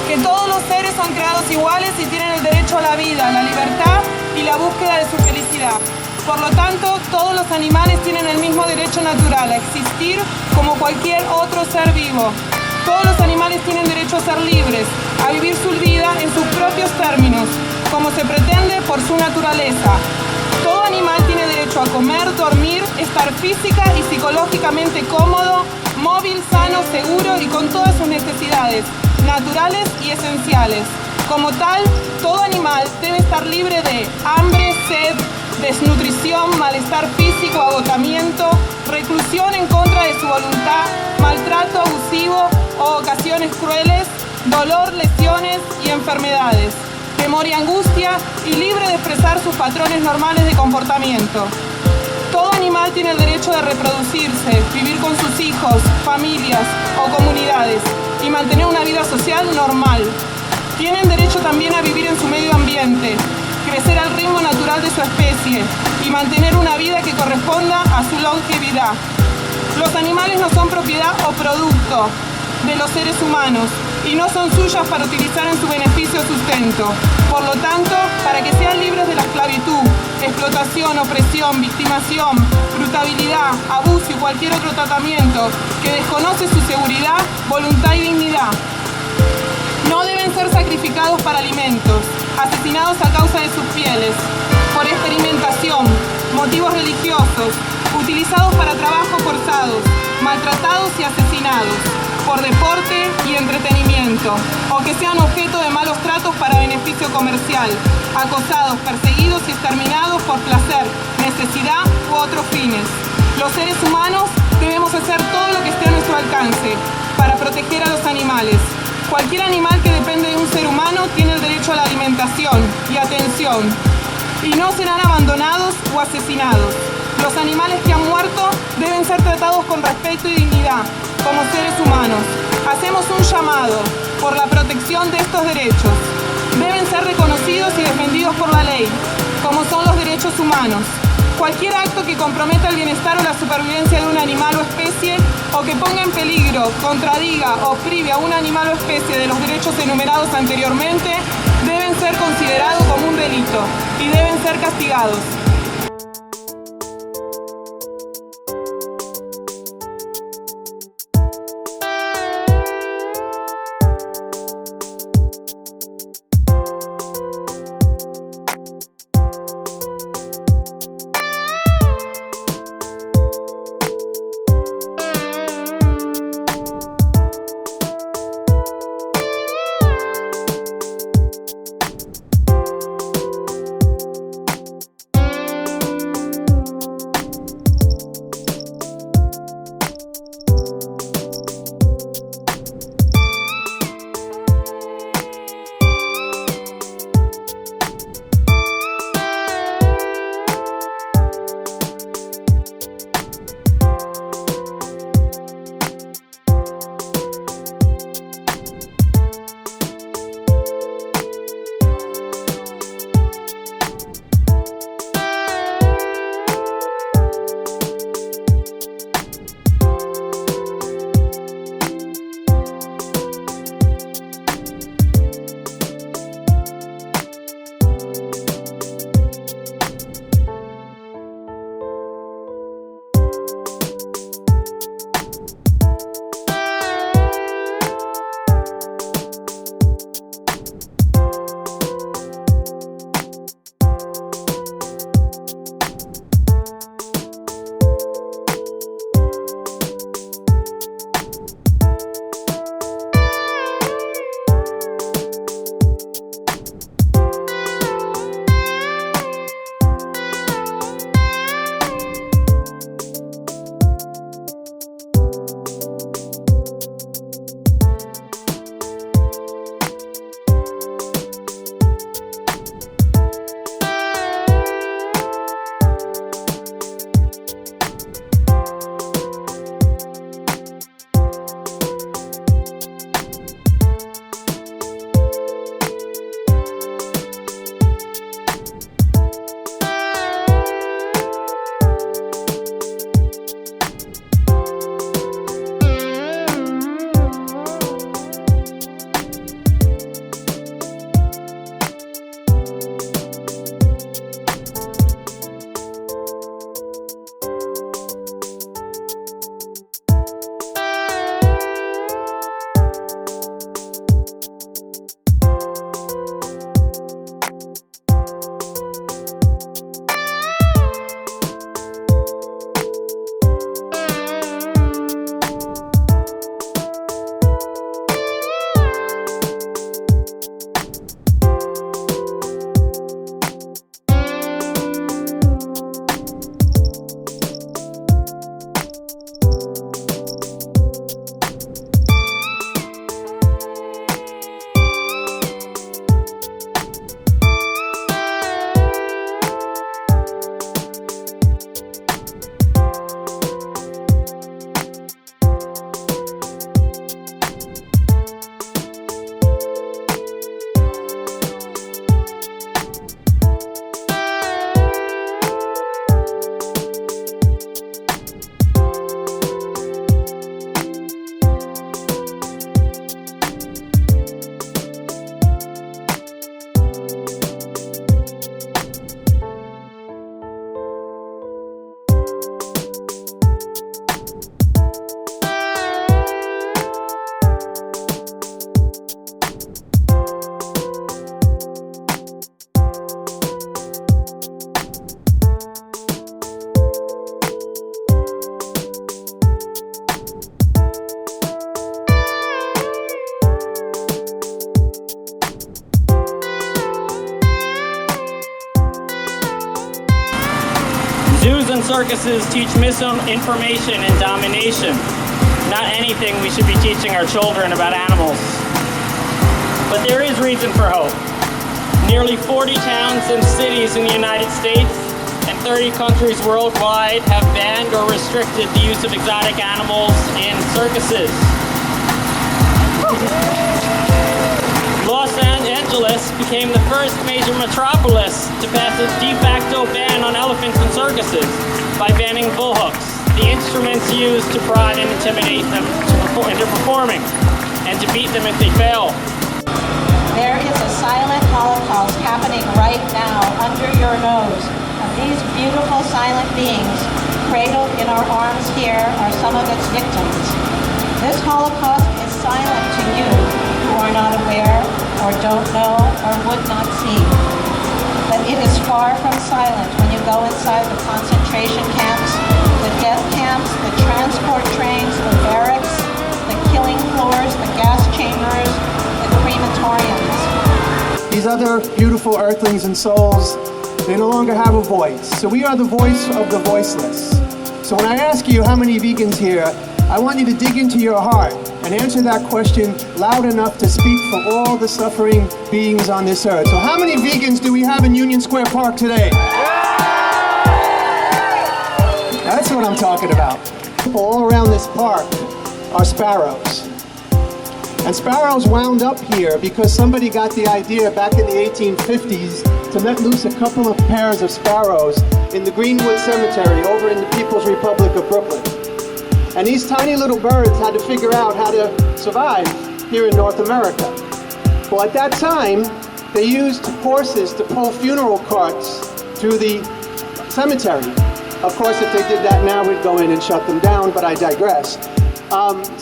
que todos los seres son creados iguales y tienen el derecho a la vida, la libertad y la búsqueda de su felicidad. Por lo tanto, todos los animales tienen el mismo derecho natural a existir como cualquier otro ser vivo. Todos los animales tienen derecho a ser libres, a vivir su vida en sus propios términos, como se pretende por su naturaleza. Todo animal tiene derecho a comer, dormir, estar física y psicológicamente cómodo, móvil, sano, seguro y con todas sus necesidades naturales y esenciales. Como tal, todo animal debe estar libre de hambre, sed, desnutrición, malestar físico, agotamiento, reclusión en contra de su voluntad, maltrato abusivo o ocasiones crueles, dolor, lesiones y enfermedades, temor y angustia, y libre de expresar sus patrones normales de comportamiento. Todo animal tiene el derecho de reproducirse, vivir con sus hijos, familias o comunidades y mantener una vida social normal. Tienen derecho también a vivir en su medio ambiente, crecer al ritmo natural de su especie y mantener una vida que corresponda a su longevidad. Los animales no son propiedad o producto de los seres humanos y no son suyas para utilizar en su beneficio o sustento. Por lo tanto, para que sean libres de la esclavitud, explotación, opresión, victimación, brutalidad, abuso y cualquier otro tratamiento que desconoce su seguridad, voluntad y dignidad, no deben ser sacrificados para alimentos, asesinados a causa de sus pieles, por experimentación, motivos religiosos, utilizados para trabajos forzados, maltratados y asesinados, por deporte y entretenimiento, o que sean objeto de malos tratos para beneficio comercial, acosados, perseguidos y exterminados por placer, necesidad u otros fines. Los seres humanos debemos hacer todo lo que esté a nuestro alcance para proteger a los animales. Cualquier animal que depende de un ser humano tiene el derecho a la alimentación y atención, y no serán abandonados o asesinados. Los animales que han muerto deben ser tratados con respeto y dignidad, como seres humanos. Hacemos un llamado por la protección de estos derechos. Deben ser reconocidos y defendidos por la ley, como son los derechos humanos. Cualquier acto que comprometa el bienestar o la supervivencia de un animal o especie, o que ponga en peligro, contradiga o prive a un animal o especie de los derechos enumerados anteriormente, deben ser considerados como un delito y deben ser castigados. Zoos and circuses teach misinformation and domination. Not anything we should be teaching our children about animals. But there is reason for hope. Nearly 40 towns and cities in the United States and 30 countries worldwide have banned or restricted the use of exotic animals in circuses. Los Angeles became the first major metropolis to pass a de facto ban on elephants in circuses by banning bullhooks, the instruments used to prod and intimidate them into performing, and to beat them if they fail. There is a silent Holocaust happening right now under your nose, and these beautiful silent beings cradled in our arms here are some of its victims. This Holocaust is silent to you who are not aware or don't know or would not see. But it is far from silent when you go inside the concentration camps, the death camps, the transport trains, the barracks, the killing floors, the gas chambers, the crematoriums. These other beautiful earthlings and souls, they no longer have a voice. So we are the voice of the voiceless. So when I ask you how many vegans here, I want you to dig into your heart and answer that question loud enough to speak for all the suffering beings on this earth. So how many vegans do we have in Union Square Park today? That's what I'm talking about. All around this park are sparrows. And sparrows wound up here because somebody got the idea back in the 1850s to let loose a couple of pairs of sparrows in the Greenwood Cemetery over in the People's Republic of Brooklyn. And these tiny little birds had to figure out how to survive here in North America. Well, at that time, they used horses to pull funeral carts through the cemetery. Of course, if they did that now, we'd go in and shut them down, but I digress.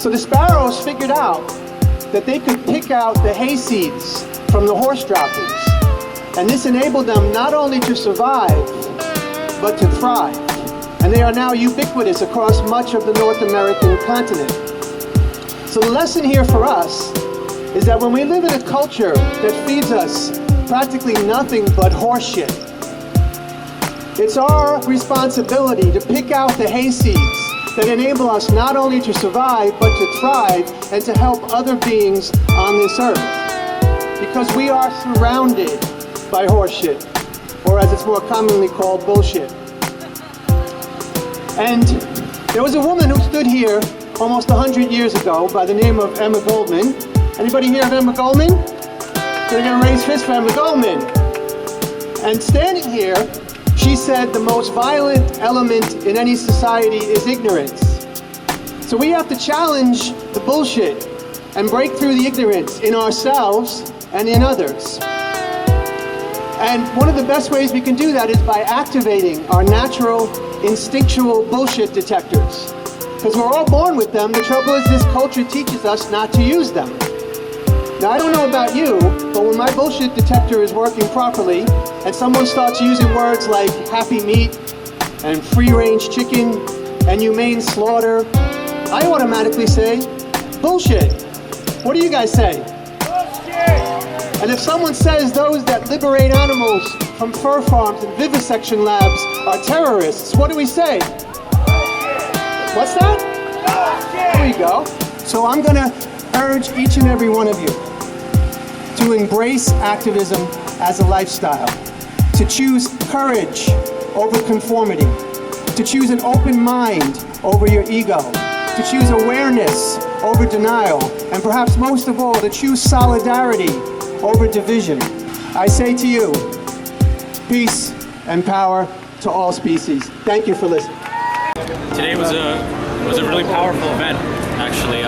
So the sparrows figured out that they could pick out the hay seeds from the horse droppings. And this enabled them not only to survive, but to thrive. And they are now ubiquitous across much of the North American continent. So the lesson here for us is that when we live in a culture that feeds us practically nothing but horse shit, it's our responsibility to pick out the hay seeds that enable us not only to survive, but to thrive and to help other beings on this earth. Because we are surrounded by horse shit, or as it's more commonly called, bullshit. And there was a woman who stood here almost 100 years ago by the name of Emma Goldman. Anybody hear of Emma Goldman? Can I get a raised fist for Emma Goldman? And standing here, she said the most violent element in any society is ignorance. So we have to challenge the bullshit and break through the ignorance in ourselves and in others. And one of the best ways we can do that is by activating our natural, instinctual bullshit detectors. Because we're all born with them. The trouble is this culture teaches us not to use them. Now, I don't know about you, but when my bullshit detector is working properly and someone starts using words like happy meat and free-range chicken and humane slaughter, I automatically say, bullshit. What do you guys say? Bullshit! And if someone says those that liberate animals from fur farms and vivisection labs are terrorists, what do we say? Bullshit! What's that? Bullshit! There we go. So I'm going to urge each and every one of you to embrace activism as a lifestyle, to choose courage over conformity, to choose an open mind over your ego, to choose awareness over denial, and perhaps most of all, to choose solidarity over division. I say to you, peace and power to all species. Thank you for listening. Today was a really powerful event. Actually,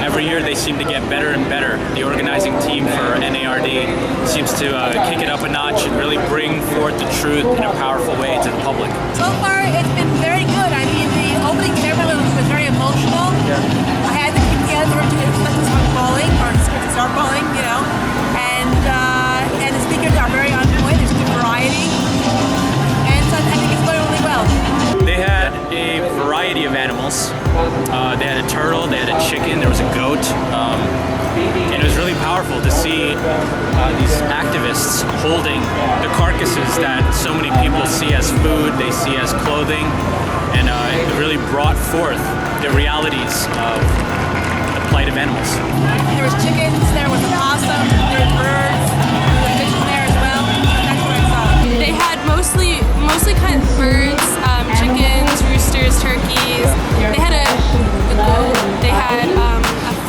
every year they seem to get better and better. The organizing team for NARD seems to kick it up a notch and really bring forth the truth in a powerful way to the public. So far, it's been very good. I mean, the opening ceremony was very emotional. turtle, they had a chicken, there was a goat. And it was really powerful to see these activists holding the carcasses that so many people see as food, they see as clothing, and it really brought forth the realities of the plight of animals. There was chickens, there was possum, there was birds, there was fish there as well. That's what I saw. They had mostly kind of birds, chickens, roosters, turkeys. They had a goat, they had a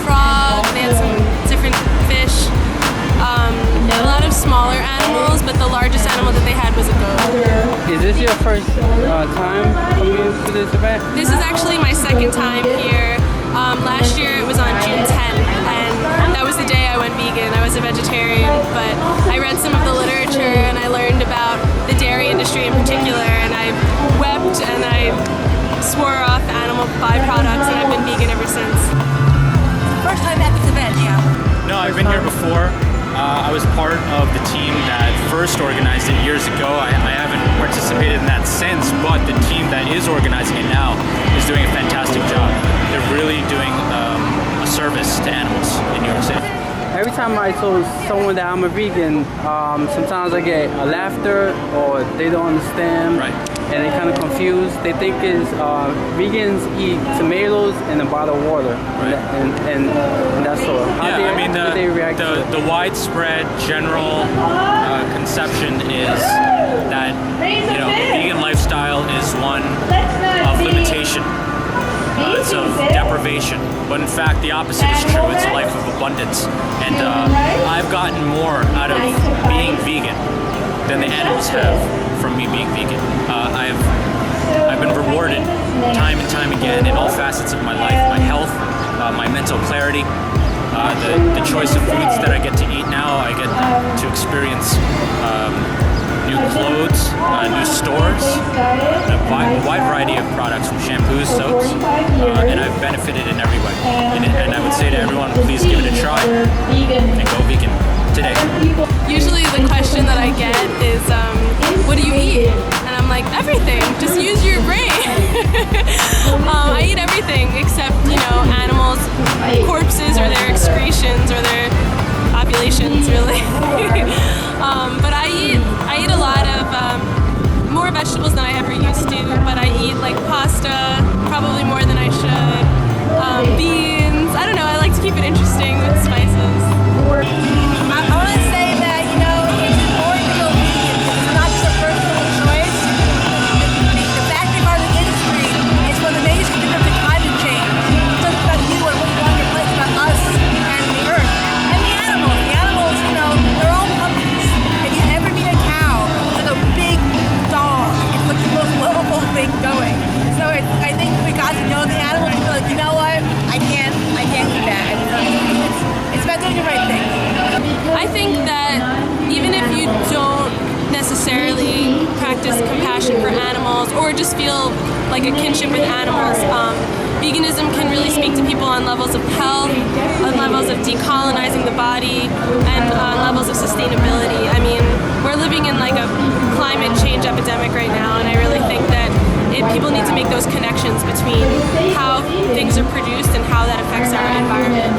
frog, they had some different fish, a lot of smaller animals, but the largest animal that they had was a goat. Is this your first time coming to this event? This is actually my second time here. Last year it was on June 10th, and that was the day I went vegan. I was a vegetarian, but I read some of the literature and I learned about the dairy industry in particular, and I wept and I swore off animal byproducts, and I've been vegan ever since. First time at this event, yeah. No, I've been here before. I was part of the team that first organized it years ago. I haven't participated in that since, but the team that is organizing it now is doing a fantastic job. They're really doing a service to animals in New York City. Every time I tell someone that I'm a vegan, sometimes I get a laughter or they don't understand. Right. And they're kind of confused. They think is vegans eat tomatoes and a bottle of water, Right. and that's all. Yeah, I mean they react to it? the widespread general conception is that the vegan lifestyle is one of limitation. It's of deprivation, but in fact the opposite is true. It's a life of abundance, and I've gotten more out of being vegan than the animals have from me being vegan. I've been rewarded time and time again in all facets of my life, my health, my mental clarity, the choice of foods that I get to eat now. I get to experience new clothes, new stores, a wide variety of products from shampoos, soaps, and I've benefited in every way. And I would say to everyone, please give it a try and go vegan today. Usually the question that I get is, what do you eat? And I'm like, everything, just use your brain. I eat everything except, animals, corpses or their excretions or their ovulations, really. But I eat a lot of more vegetables than I ever used to, but I eat like pasta, probably more than I should. Beans, I don't know, I like to keep it interesting with spices. I want to say that, it's important to go vegan because it's not just a personal choice. The factory part of the industry is one of the major contributors to climate change. It's just about you and what you want your place about us and the earth. And the animals. The animals, they're all puppies. If you ever meet a cow, it's like a big dog. It's like the most lovable thing going. So I think we got to know the animals and be like, you know what? I can't do that. It's about doing the right thing. I think that even if you don't necessarily practice compassion for animals or just feel like a kinship with animals, veganism can really speak to people on levels of health, on levels of decolonizing the body, and on levels of sustainability. I mean, we're living in like a climate change epidemic right now, and I really think that people need to make those connections between how things are produced and how that affects our environment.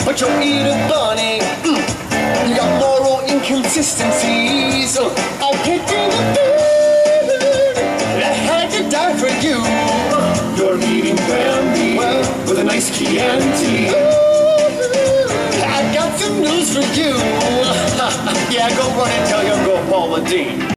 But you'll eat a bunny. You got moral inconsistencies. I picked in the food. I had to die for you. You're eating Bambi with a nice Chianti. I got some news for you. Yeah, go run and tell your girl Paula Deen.